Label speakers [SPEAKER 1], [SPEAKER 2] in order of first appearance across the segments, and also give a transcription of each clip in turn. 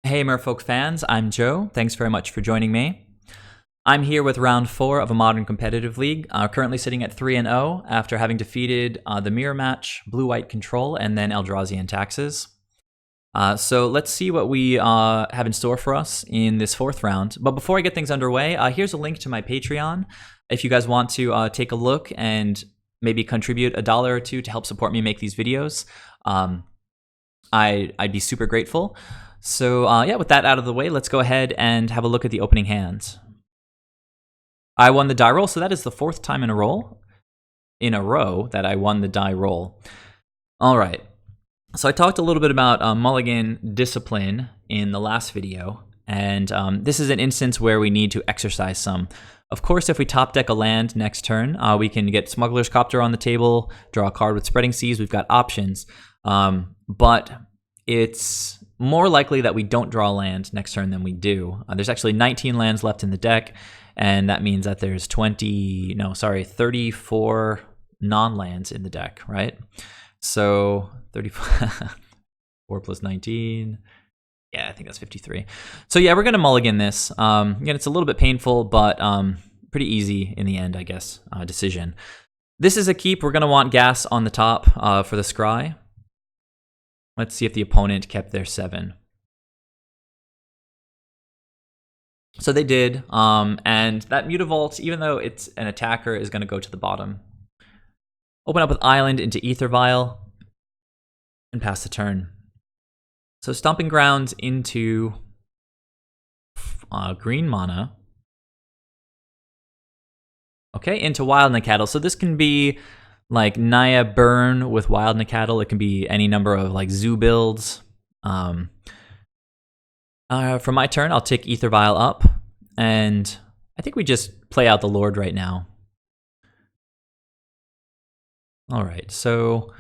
[SPEAKER 1] Hey Merfolk fans, I'm Joe. Thanks very much for joining me. I'm here with round 4 of a modern competitive league, currently sitting at 3-0 after having defeated the mirror match, blue-white control, and then Eldrazi and taxes. So let's see what we have in store for us in this 4th round. But before I get things underway, here's a link to my Patreon. If you guys want to take a look and maybe contribute $1 or $2 to help support me make these videos, I'd be super grateful. So yeah, with that out of the way, let's go ahead and have a look at the opening hands. I won the die roll, so that is the 4th time in a row that I won the die roll. All right. So I talked a little bit about Mulligan Discipline in the last video, and this is an instance where we need to exercise some. Of course, if we top deck a land next turn, we can get Smuggler's Copter on the table, draw a card with Spreading Seas. We've got options, but it's more likely that we don't draw land next turn than we do. There's actually 19 lands left in the deck, and that means that there's 34 non-lands in the deck, right? So 34 4 plus 19. Yeah, I think that's 53. So yeah, we're gonna mulligan this. Again, it's a little bit painful, but pretty easy in the end, I guess, decision. This is a keep. We're gonna want gas on the top for the scry. Let's see if the opponent kept their 7. So they did, and that Mutavault, even though it's an attacker, is going to go to the bottom. Open up with Island into AEther Vial, and pass the turn. So Stomping Grounds into green mana. Okay, into Wild Necatl. So this can be like Naya Burn with Wild Necatl. It can be any number of like zoo builds. For my turn, I'll tick AEther Vial up, and I think we just play out the Lord right now. All right, so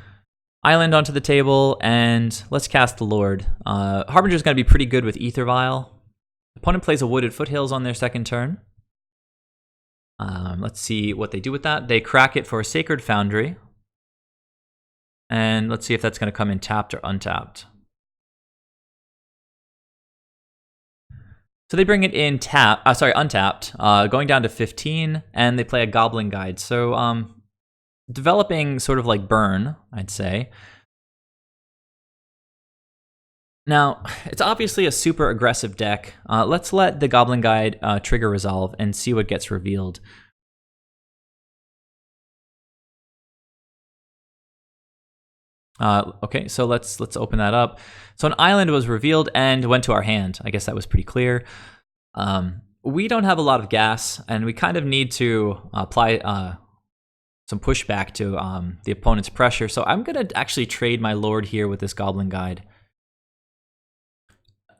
[SPEAKER 1] Island onto the table, and let's cast the Lord. Harbinger is going to be pretty good with AEther Vial. Opponent plays a Wooded Foothills on their second turn. Let's see what they do with that. They crack it for a Sacred Foundry. And let's see if that's going to come in tapped or untapped. So they bring it in untapped, going down to 15, and they play a Goblin Guide. So developing sort of like Burn, I'd say. Now, it's obviously a super aggressive deck. Let's let the Goblin Guide trigger resolve and see what gets revealed. Okay, so let's open that up. So an island was revealed and went to our hand. I guess that was pretty clear. We don't have a lot of gas, and we kind of need to apply some pushback to the opponent's pressure. So I'm going to actually trade my Lord here with this Goblin Guide.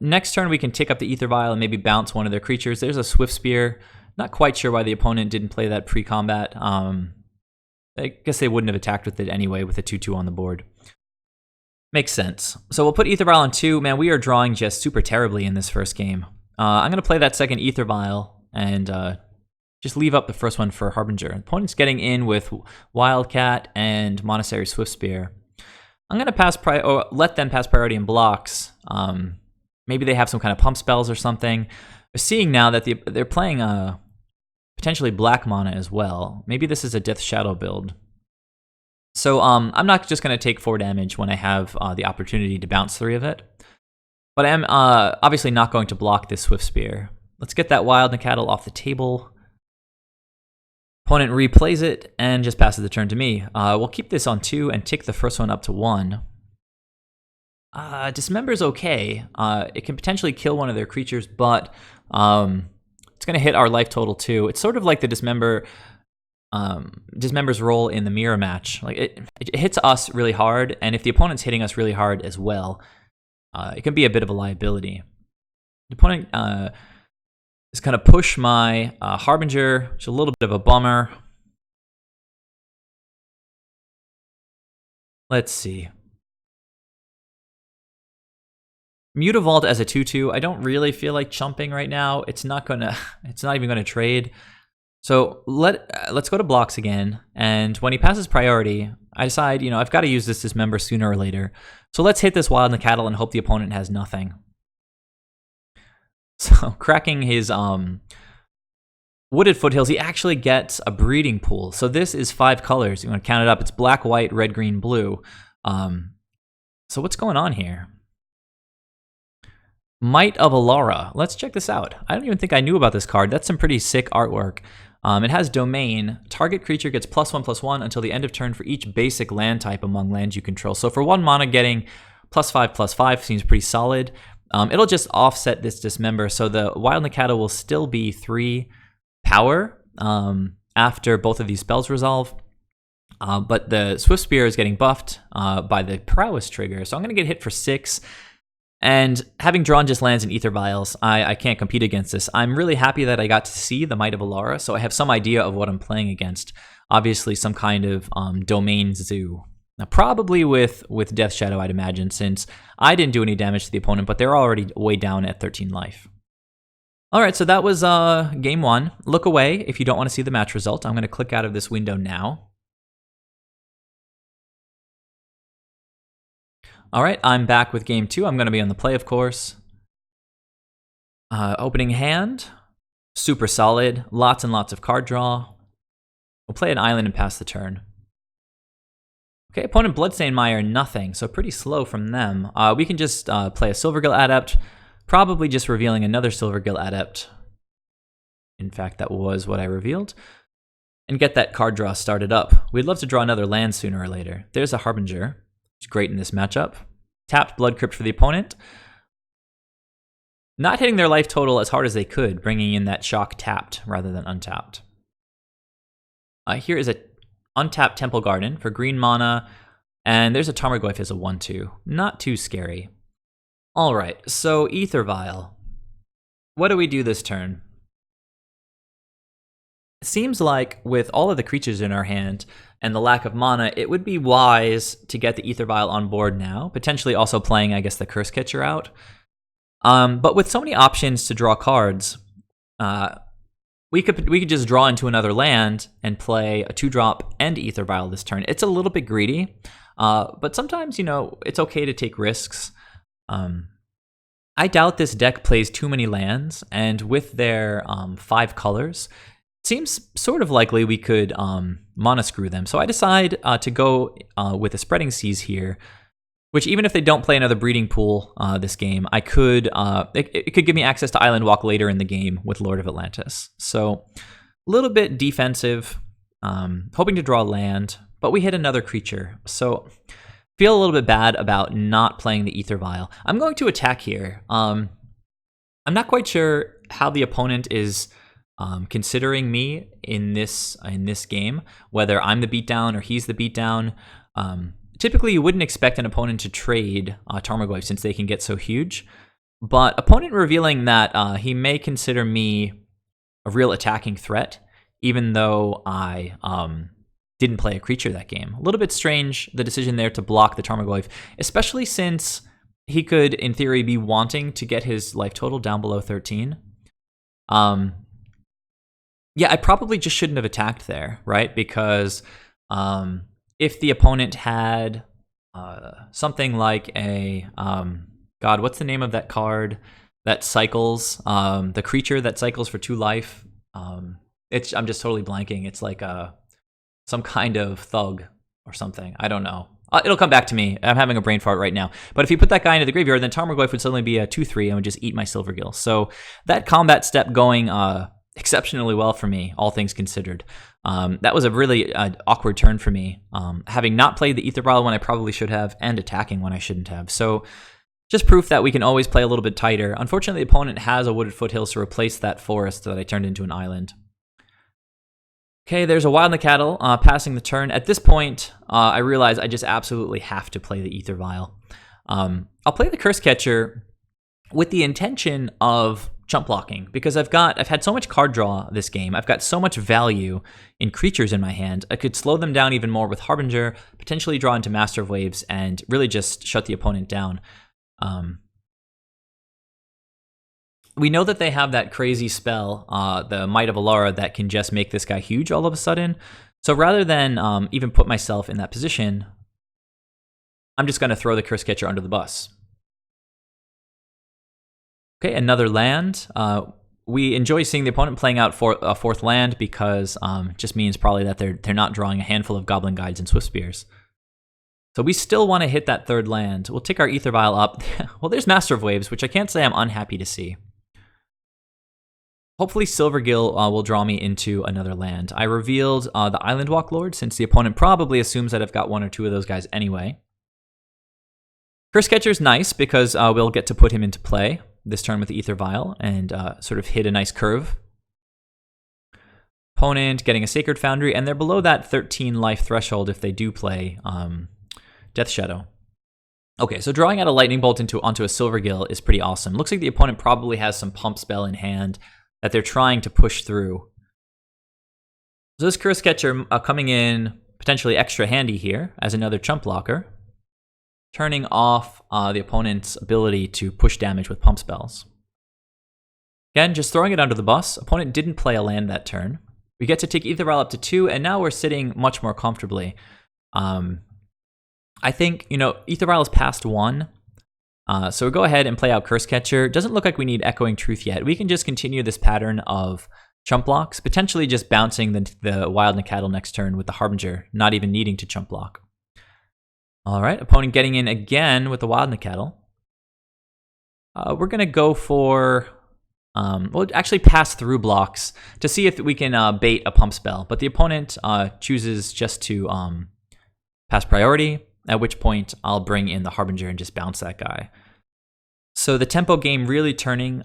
[SPEAKER 1] Next turn, we can tick up the AEther Vial and maybe bounce one of their creatures. There's a Swift Spear. Not quite sure why the opponent didn't play that pre-combat. I guess they wouldn't have attacked with it anyway with a 2/2 on the board. Makes sense. So we'll put AEther Vial on 2. Man, we are drawing just super terribly in this first game. I'm going to play that second AEther Vial and just leave up the first one for Harbinger. The opponent's getting in with Wildcat and Monastery Swift Spear. I'm going to let them pass priority in blocks. Maybe they have some kind of pump spells or something. We're seeing now that they're playing potentially black mana as well. Maybe this is a Death Shadow build. So I'm not just going to take 4 damage when I have the opportunity to bounce 3 of it. But I am obviously not going to block this Swift Spear. Let's get that Wild Necatl off the table. Opponent replays it and just passes the turn to me. We'll keep this on 2 and tick the first one up to 1. Dismember's okay. It can potentially kill one of their creatures, but it's going to hit our life total too. It's sort of like the Dismember's role in the mirror match. Like it hits us really hard, and if the opponent's hitting us really hard as well, it can be a bit of a liability. The opponent is going to push my Harbinger, which is a little bit of a bummer. Let's see. Mutavault as a 2/2, I don't really feel like chumping right now. It's not even gonna trade. So let's go to blocks again, and when he passes priority, I decide, I've got to use this Dismember sooner or later. So let's hit this Wild Necatl and hope the opponent has nothing. So cracking his Wooded Foothills, he actually gets a breeding pool. So this is 5 colors. You want to count it up. It's black, white, red, green, blue. So what's going on here? Might of Alara. Let's check this out. I don't even think I knew about this card. That's some pretty sick artwork. It has domain. Target creature gets +1/+1 until the end of turn for each basic land type among lands you control. So for 1 mana, getting +5/+5 seems pretty solid. It'll just offset this Dismember. So the Wild Nikata will still be 3 power after both of these spells resolve. But the Swift Spear is getting buffed by the Prowess trigger. So I'm going to get hit for 6. And having drawn just lands and Aether Vials, I can't compete against this. I'm really happy that I got to see the Might of Alara, so I have some idea of what I'm playing against. Obviously, some kind of Domain Zoo. Now, probably with Death Shadow, I'd imagine, since I didn't do any damage to the opponent, but they're already way down at 13 life. All right, so that was game 1. Look away if you don't want to see the match result. I'm going to click out of this window now. All right, I'm back with game 2. I'm going to be on the play, of course. Opening hand, super solid. Lots and lots of card draw. We'll play an island and pass the turn. Okay, opponent Bloodstained Mire, nothing, so pretty slow from them. We can just play a Silvergill Adept, probably just revealing another Silvergill Adept. In fact, that was what I revealed. And get that card draw started up. We'd love to draw another land sooner or later. There's a Harbinger. It's great in this matchup. Tapped Blood Crypt for the opponent. Not hitting their life total as hard as they could, bringing in that shock tapped rather than untapped. Here is a untapped Temple Garden for green mana, and there's a Tarmogoyf as a 1/2. Not too scary. All right, so Aether Vial. What do we do this turn? It seems like with all of the creatures in our hand and the lack of mana, it would be wise to get the Aether Vial on board now, potentially also playing, I guess, the Cursecatcher out. But with so many options to draw cards, we could just draw into another land and play a 2-drop and Aether Vial this turn. It's a little bit greedy, but sometimes, you know, it's okay to take risks. I doubt this deck plays too many lands, and with their 5 colors, seems sort of likely we could mana screw them. So I decide to go with a Spreading Seas here, which even if they don't play another breeding pool this game, I could it could give me access to Island Walk later in the game with Lord of Atlantis. So a little bit defensive, hoping to draw land, but we hit another creature. So feel a little bit bad about not playing the Aether Vial. I'm going to attack here. I'm not quite sure how the opponent is considering me in this game, whether I'm the beatdown or he's the beatdown. Typically, you wouldn't expect an opponent to trade Tarmogoyf since they can get so huge, but opponent revealing that he may consider me a real attacking threat, even though I didn't play a creature that game. A little bit strange, the decision there to block the Tarmogoyf, especially since he could, in theory, be wanting to get his life total down below 13. Yeah, I probably just shouldn't have attacked there, right? Because if the opponent had something like a... God, what's the name of that card that cycles? The creature that cycles for 2 life. I'm just totally blanking. It's like some kind of thug or something. I don't know. It'll come back to me. I'm having a brain fart right now. But if you put that guy into the graveyard, then Tarmogoyf would suddenly be a 2/3 and would just eat my Silvergill. So that combat step going exceptionally well for me, all things considered. That was a really awkward turn for me, having not played the Aether Vial when I probably should have, and attacking when I shouldn't have. So just proof that we can always play a little bit tighter. Unfortunately, the opponent has a Wooded Foothills to replace that forest that I turned into an island. Okay, there's a Wild Cattle passing the turn. At this point, I realize I just absolutely have to play the Aether Vial. I'll play the Cursecatcher with the intention of chump blocking, because I've had so much card draw this game. I've got so much value in creatures in my hand. I could slow them down even more with Harbinger, potentially draw into Master of Waves, and really just shut the opponent down. We know that they have that crazy spell, the Might of Alara, that can just make this guy huge all of a sudden. So rather than even put myself in that position, I'm just going to throw the Cursecatcher under the bus. Okay, another land. We enjoy seeing the opponent playing out a fourth land because it just means probably that they're not drawing a handful of Goblin Guides and Swift Spears. So we still want to hit that third land. We'll tick our Aether Vial up. Well, there's Master of Waves, which I can't say I'm unhappy to see. Hopefully Silvergill will draw me into another land. I revealed the Island Walk Lord, since the opponent probably assumes that I've got one or two of those guys anyway. Cursecatcher's nice because we'll get to put him into play this turn with the Aether Vial and sort of hit a nice curve. Opponent getting a Sacred Foundry, and they're below that 13 life threshold if they do play Death Shadow. Okay, so drawing out a Lightning Bolt onto a Silvergill is pretty awesome. Looks like the opponent probably has some Pump Spell in hand that they're trying to push through. So this Cursecatcher coming in potentially extra handy here as another chump blocker, turning off the opponent's ability to push damage with pump spells. Again, just throwing it under the bus. Opponent didn't play a land that turn. We get to take Aether Vial up to 2, and now we're sitting much more comfortably. I think, Aether Vial is past 1. So we'll go ahead and play out Cursecatcher. Doesn't look like we need Echoing Truth yet. We can just continue this pattern of chump blocks, potentially just bouncing the Wild Necatl next turn with the Harbinger, not even needing to chump block. All right, opponent getting in again with the Wild Necatl. We're going to go for, we'll actually pass through blocks to see if we can bait a pump spell. But the opponent chooses just to pass priority, at which point I'll bring in the Harbinger and just bounce that guy. So the tempo game really turning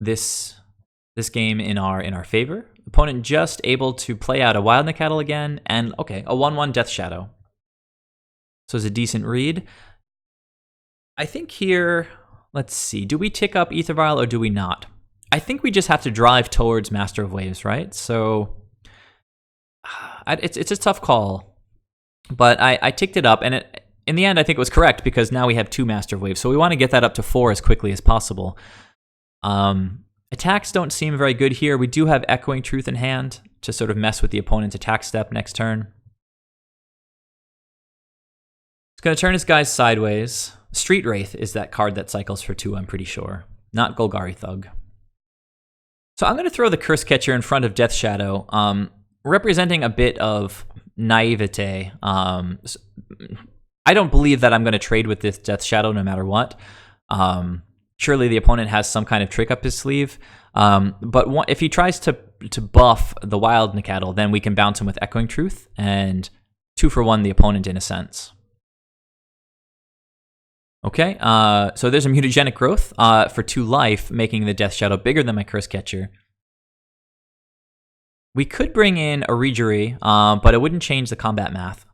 [SPEAKER 1] this game in our favor. Opponent just able to play out a Wild Necatl again, and okay, a 1/1 Death Shadow. So it's a decent read. I think here, let's see, do we tick up Aether Vial or do we not? I think we just have to drive towards Master of Waves, right? So it's a tough call, but I ticked it up, and in the end I think it was correct because now we have 2 Master of Waves, so we want to get that up to 4 as quickly as possible. Attacks don't seem very good here. We do have Echoing Truth in hand to sort of mess with the opponent's attack step next turn. Going to turn his guys sideways. Street Wraith is that card that cycles for 2, I'm pretty sure. Not Golgari Thug. So I'm going to throw the Cursecatcher in front of Death Shadow, representing a bit of naivete. I don't believe that I'm going to trade with this Death Shadow no matter what. Surely the opponent has some kind of trick up his sleeve. But if he tries to buff the Wild Necatl, then we can bounce him with Echoing Truth, and 2 for 1 the opponent in a sense. Okay, so there's a Mutagenic Growth for 2 life, making the Death Shadow bigger than my Cursecatcher. We could bring in a Reejerey, but it wouldn't change the combat math.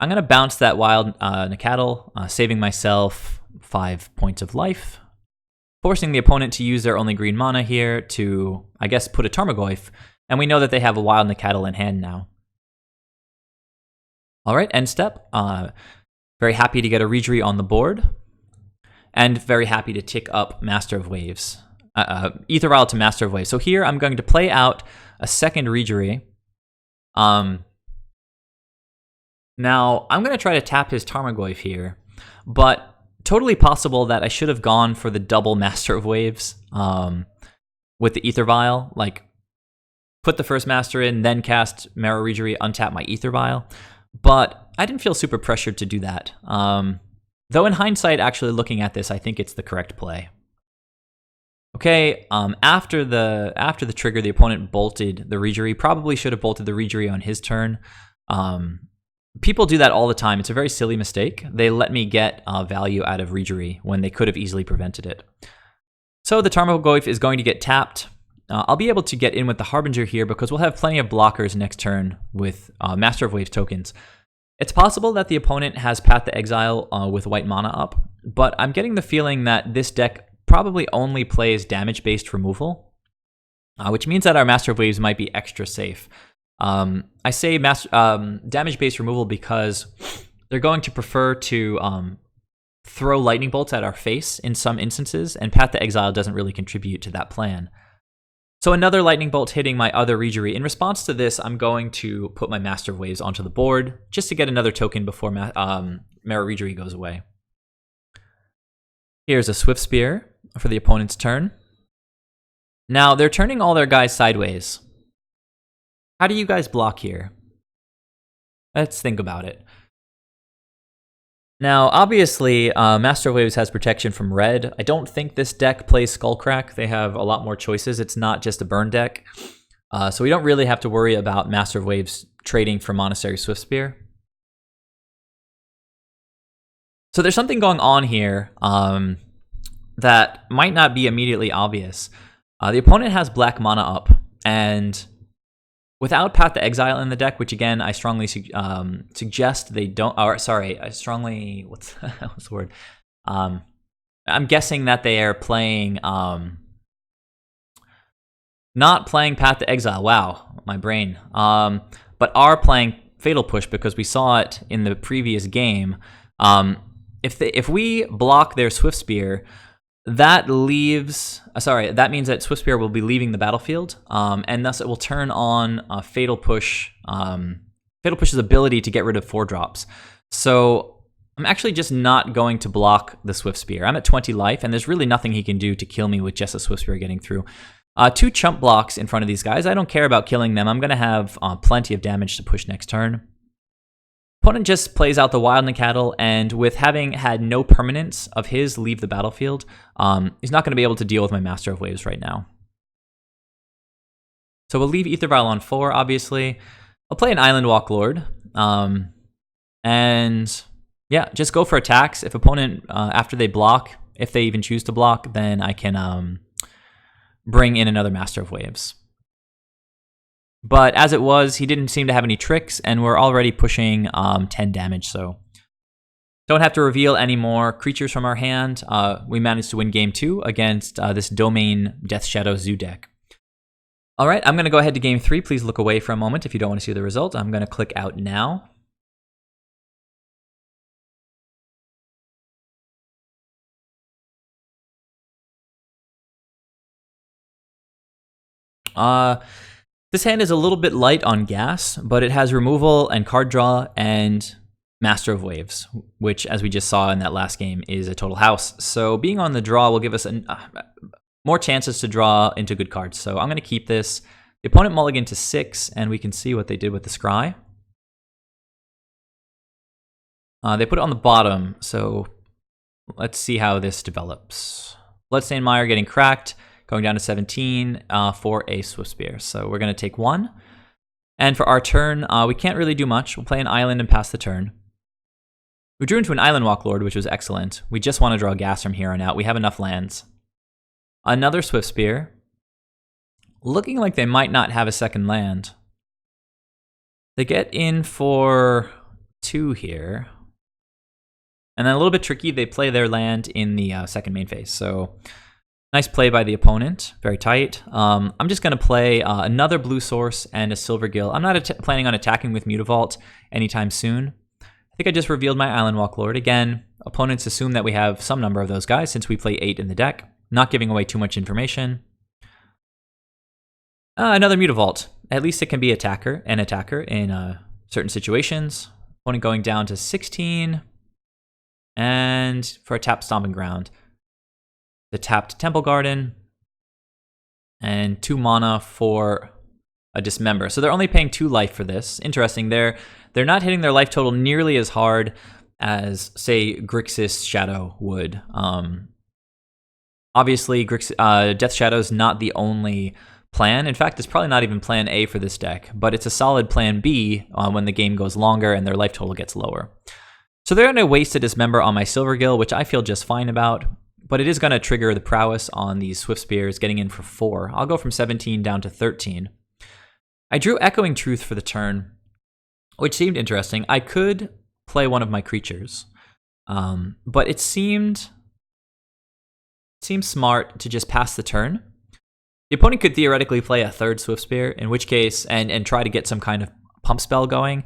[SPEAKER 1] I'm going to bounce that Wild Necatl, saving myself 5 points of life, forcing the opponent to use their only green mana here to, I guess, put a Tarmogoyf, and we know that they have a Wild Necatl in hand now. All right, end step. Very happy to get a Reejerey on the board, and very happy to tick up Master of Waves. Aether Vial to Master of Waves. So here I'm going to play out a second Reejerey. Now I'm going to try to tap his Tarmogoyf here, but totally possible that I should have gone for the double Master of Waves with the Aether Vial, like put the first Master in, then cast Merrow Reejerey, untap my Aether Vial. But I didn't feel super pressured to do that. Though in hindsight, actually looking at this, I think it's the correct play. Okay, after the trigger, the opponent bolted the Reejerey. Probably should have bolted the Reejerey on his turn. People do that all the time. It's a very silly mistake. They let me get value out of Reejerey when they could have easily prevented it. So the Tarmogoyf is going to get tapped. I'll be able to get in with the Harbinger here because we'll have plenty of blockers next turn with Master of Waves tokens. It's possible that the opponent has Path to Exile with white mana up, but I'm getting the feeling that this deck probably only plays damage-based removal, which means that our Master of Waves might be extra safe. I say damage-based removal because they're going to prefer to throw lightning bolts at our face in some instances, and Path to Exile doesn't really contribute to that plan. So another lightning bolt hitting my other Reejerey. In response to this, I'm going to put my Master of Waves onto the board just to get another token before Merrow Reejerey goes away. Here's a Swift Spear. for the opponent's turn. Now, they're turning all their guys sideways. How do you guys block here? Let's think about it. Now, obviously, Master of Waves has protection from red. I don't think this deck plays Skullcrack. They have a lot more choices. It's not just a burn deck. So we don't really have to worry about Master of Waves trading for Monastery Swiftspear. So there's something going on here that might not be immediately obvious. The opponent has black mana up, and without Path to Exile in the deck, which again I strongly suggest they don't. Or sorry, I strongly what's the word? I'm guessing that they are playing not playing Path to Exile. Wow, my brain. But are playing Fatal Push because we saw it in the previous game. If we block their Swiftspear, that leaves. That means that Swiftspear will be leaving the battlefield, and thus it will turn on Fatal Push. Fatal Push's ability to get rid of 4-drops. So I'm actually just not going to block the Swiftspear. I'm at 20 life, and there's really nothing he can do to kill me with just a Swiftspear getting through. 2 chump blocks in front of these guys. I don't care about killing them. I'm going to have plenty of damage to push next turn. Opponent just plays out the Wildling Cattle, and with having had no permanence of his leave the battlefield, he's not going to be able to deal with my Master of Waves right now. So we'll leave AEther Vial on 4, obviously. I'll play an Island Walk Lord. And yeah, just go for attacks. If opponent, after they block, if they even choose to block, then I can bring in another Master of Waves. But as it was, he didn't seem to have any tricks, and we're already pushing 10 damage, so don't have to reveal any more creatures from our hand. We managed to win game 2 against this Domain Death Shadow Zoo deck. All right, I'm going to go ahead to game 3. Please look away for a moment if you don't want to see the result. I'm going to click out now. This hand is a little bit light on gas, but it has removal and card draw and Master of Waves, which, as we just saw in that last game, is a total house. So being on the draw will give us more chances to draw into good cards. So I'm going to keep this. The opponent mulliganed to 6, and we can see what they did with the Scry. They put it on the bottom, so let's see how this develops. Bloodstained Mire getting cracked. Going down to 17 for a Swiftspear. So we're going to take 1. And for our turn, we can't really do much. We'll play an island and pass the turn. We drew into an Island Walk Lord, which was excellent. We just want to draw gas from here on out. We have enough lands. Another Swiftspear. Looking like they might not have a second land. They get in for 2 here. And then a little bit tricky, they play their land in the second main phase. So nice play by the opponent, very tight. I'm just going to play another blue source and a Silvergill. I'm not planning on attacking with Mutavault anytime soon. I think I just revealed my Island Walk Lord. Again, opponents assume that we have some number of those guys since we play 8 in the deck. Not giving away too much information. Another Mutavault. At least it can be an attacker in certain situations. Opponent going down to 16. And for a tapped Stomping Ground. The tapped Temple Garden, and 2 mana for a Dismember. So they're only paying 2 life for this. Interesting. They're not hitting their life total nearly as hard as, say, Grixis Shadow would. Obviously, Death Shadow is not the only plan. In fact, it's probably not even plan A for this deck, but it's a solid plan B when the game goes longer and their life total gets lower. So they're going to waste a Dismember on my Silvergill, which I feel just fine about. But it is going to trigger the prowess on these Swiftspears, getting in for 4. I'll go from 17 down to 13. I drew Echoing Truth for the turn, which seemed interesting. I could play one of my creatures, but it seemed smart to just pass the turn. The opponent could theoretically play a 3rd Swiftspear, in which case, and try to get some kind of pump spell going, in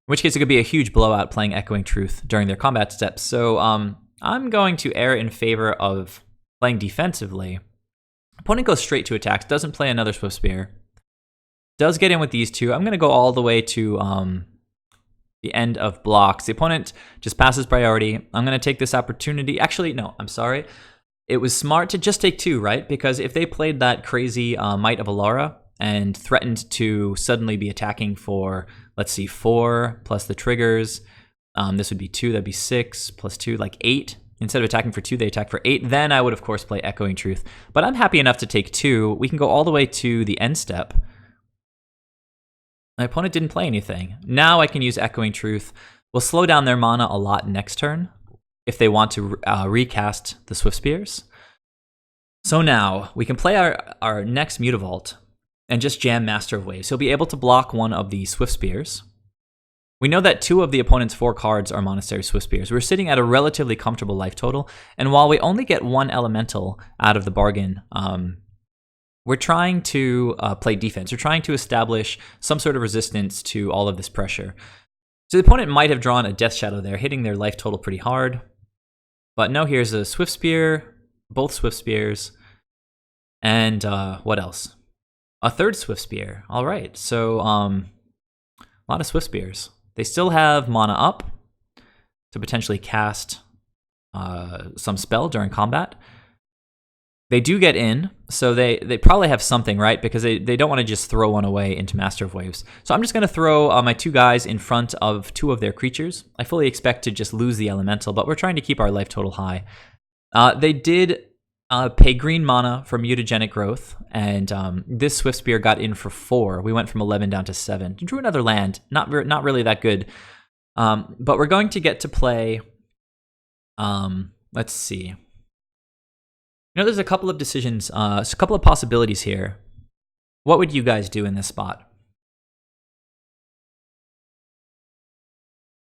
[SPEAKER 1] which case it could be a huge blowout playing Echoing Truth during their combat steps. So, I'm going to err in favor of playing defensively. Opponent goes straight to attacks, doesn't play another Swiftspear. Does get in with these 2. I'm going to go all the way to the end of blocks. The opponent just passes priority. I'm going to take this opportunity. Actually, no, I'm sorry. it was smart to just take 2, right? Because if they played that crazy Might of Alara and threatened to suddenly be attacking for, let's see, 4 plus the triggers, this would be 2, that'd be 6 plus 2, like 8. Instead of attacking for 2, they attack for 8. Then I would, of course, play Echoing Truth. But I'm happy enough to take 2. We can go all the way to the end step. My opponent didn't play anything. Now I can use Echoing Truth. We'll slow down their mana a lot next turn if they want to recast the Swift Spears. So now we can play our next Mutavault and just jam Master of Waves. He'll be able to block one of the Swift Spears. We know that 2 of the opponent's 4 cards are Monastery Swift Spears. We're sitting at a relatively comfortable life total, and while we only get 1 elemental out of the bargain, we're trying to play defense. We're trying to establish some sort of resistance to all of this pressure. So the opponent might have drawn a Death Shadow there, hitting their life total pretty hard. But no, here's a Swift Spear, both Swift Spears, and what else? A 3rd Swift Spear. All right, so a lot of Swift Spears. They still have mana up to potentially cast some spell during combat. They do get in, so they probably have something, right? Because they don't want to just throw one away into Master of Waves. So I'm just going to throw my 2 guys in front of 2 of their creatures. I fully expect to just lose the elemental, but we're trying to keep our life total high. They did pay green mana for mutagenic growth, and this Swift Spear got in for 4. We went from 11 down to 7. Drew another land, not really that good. But we're going to get to play, let's see. You know, there's a couple of decisions, a couple of possibilities here. What would you guys do in this spot?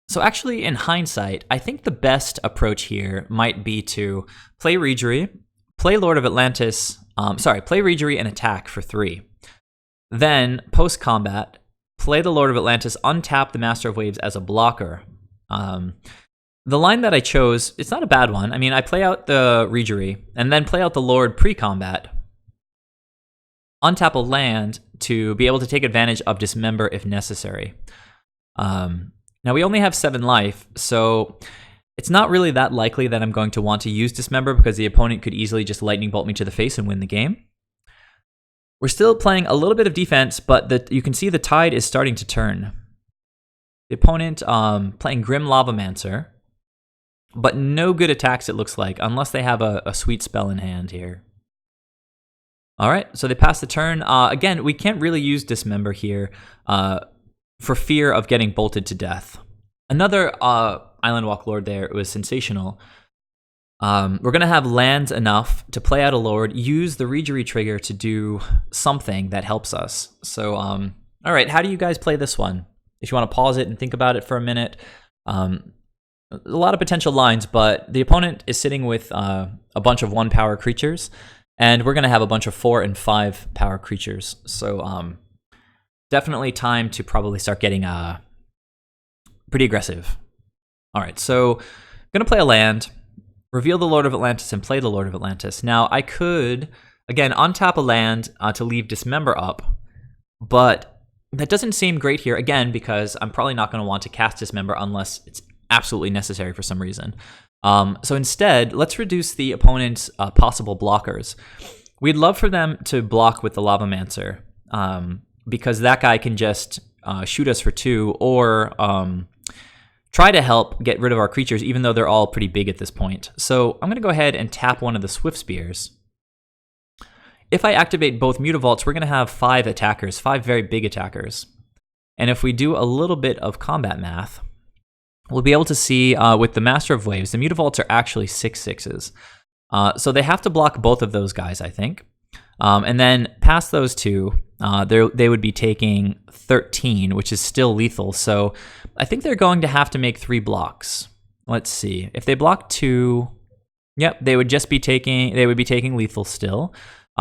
[SPEAKER 1] So actually, in hindsight, I think the best approach here might be to play Reejerey, play Lord of Atlantis, play Reejerey and attack for 3. Then, post-combat, play the Lord of Atlantis, untap the Master of Waves as a blocker. The line that I chose, it's not a bad one. I mean, I play out the Reejerey, and then play out the Lord pre-combat, untap a land to be able to take advantage of Dismember if necessary. Now, we only have 7 life, so it's not really that likely that I'm going to want to use Dismember because the opponent could easily just Lightning Bolt me to the face and win the game. We're still playing a little bit of defense, but you can see the tide is starting to turn. The opponent playing Grim Lavamancer, but no good attacks, it looks like, unless they have a sweet spell in hand here. All right, so they pass the turn. Again, we can't really use Dismember here for fear of getting bolted to death. Another Island Walk Lord there was sensational. We're going to have lands enough to play out a Lord, use the Reejerey trigger to do something that helps us. So, all right, how do you guys play this one? If you want to pause it and think about it for a minute. A lot of potential lines, but the opponent is sitting with a bunch of 1-power creatures, and we're going to have a bunch of 4 and 5 power creatures. So definitely time to probably start getting pretty aggressive. All right, so I'm going to play a land, reveal the Lord of Atlantis, and play the Lord of Atlantis. Now, I could, again, untap a land to leave Dismember up, but that doesn't seem great here, again, because I'm probably not going to want to cast Dismember unless it's absolutely necessary for some reason. So instead, let's reduce the opponent's possible blockers. We'd love for them to block with the Lavamancer, because that guy can just shoot us for 2 or try to help get rid of our creatures, even though they're all pretty big at this point. So I'm going to go ahead and tap one of the Swift Spears. If I activate both Mutavaults, we're going to have 5 attackers, 5 very big attackers. And if we do a little bit of combat math, we'll be able to see with the Master of Waves, the Mutavaults are actually 6/6s. So they have to block both of those guys, I think. And then past those 2, they would be taking 13, which is still lethal. So I think they're going to have to make 3 blocks. Let's see. If they block 2, yep, they would be taking lethal still.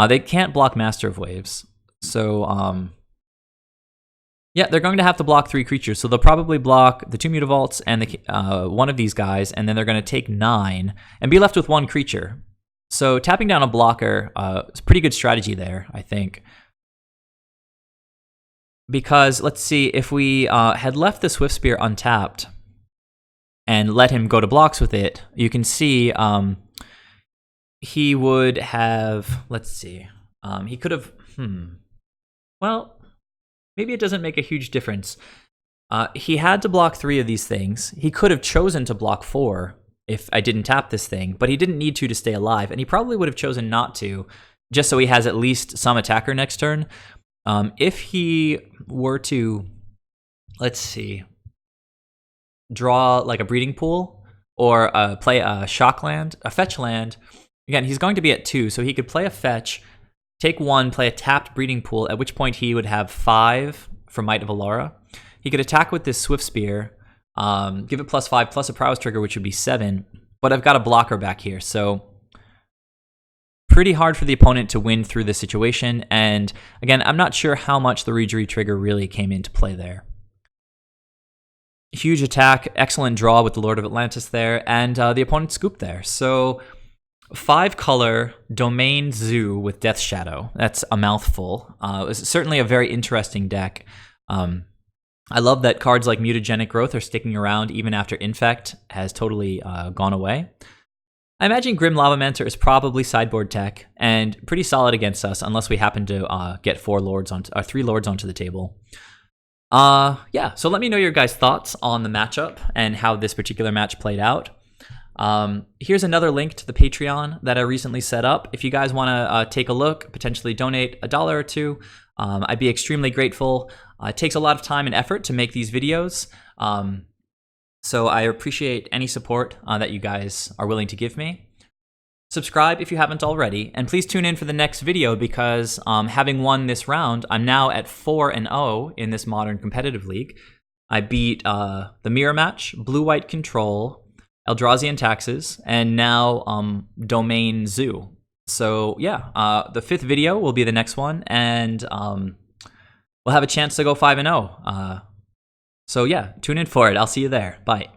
[SPEAKER 1] They can't block Master of Waves. So yeah, they're going to have to block 3 creatures. So they'll probably block the 2 Mutavaults and one of these guys, and then they're going to take 9 and be left with 1 creature. So tapping down a blocker is a pretty good strategy there, I think. Because, let's see, if we had left the Swift Spear untapped and let him go to blocks with it, you can see he would have, let's see, he could have, well, maybe it doesn't make a huge difference. He had to block 3 of these things. He could have chosen to block 4 if I didn't tap this thing, but he didn't need to stay alive, and he probably would have chosen not to, just so he has at least some attacker next turn. If he were to, let's see, draw like a breeding pool, or play a shock land, a fetch land, again, he's going to be at 2, so he could play a fetch, take 1, play a tapped breeding pool, at which point he would have 5 for Might of Alara. He could attack with this Swift Spear, give it +5 plus a prowess trigger, which would be 7, but I've got a blocker back here, so pretty hard for the opponent to win through this situation, and again, I'm not sure how much the Reejerey trigger really came into play there. Huge attack, excellent draw with the Lord of Atlantis there, and the opponent scooped there. So 5-color Domain Zoo with Death Shadow. That's a mouthful. It's certainly a very interesting deck. I love that cards like Mutagenic Growth are sticking around even after Infect has totally gone away. I imagine Grim Lavamenter is probably sideboard tech and pretty solid against us unless we happen to get 3 lords onto the table. Yeah, so let me know your guys' thoughts on the matchup and how this particular match played out. Here's another link to the Patreon that I recently set up. If you guys want to take a look, potentially donate $1 or $2, I'd be extremely grateful. It takes a lot of time and effort to make these videos, so I appreciate any support that you guys are willing to give me. Subscribe if you haven't already, and please tune in for the next video because having won this round, I'm now at 4-0 in this modern competitive league. I beat the Mirror Match, Blue-White Control, Eldrazi Taxes, and now Domain Zoo. So yeah, the 5th video will be the next one, and we'll have a chance to go 5-0. So yeah, tune in for it. I'll see you there. Bye.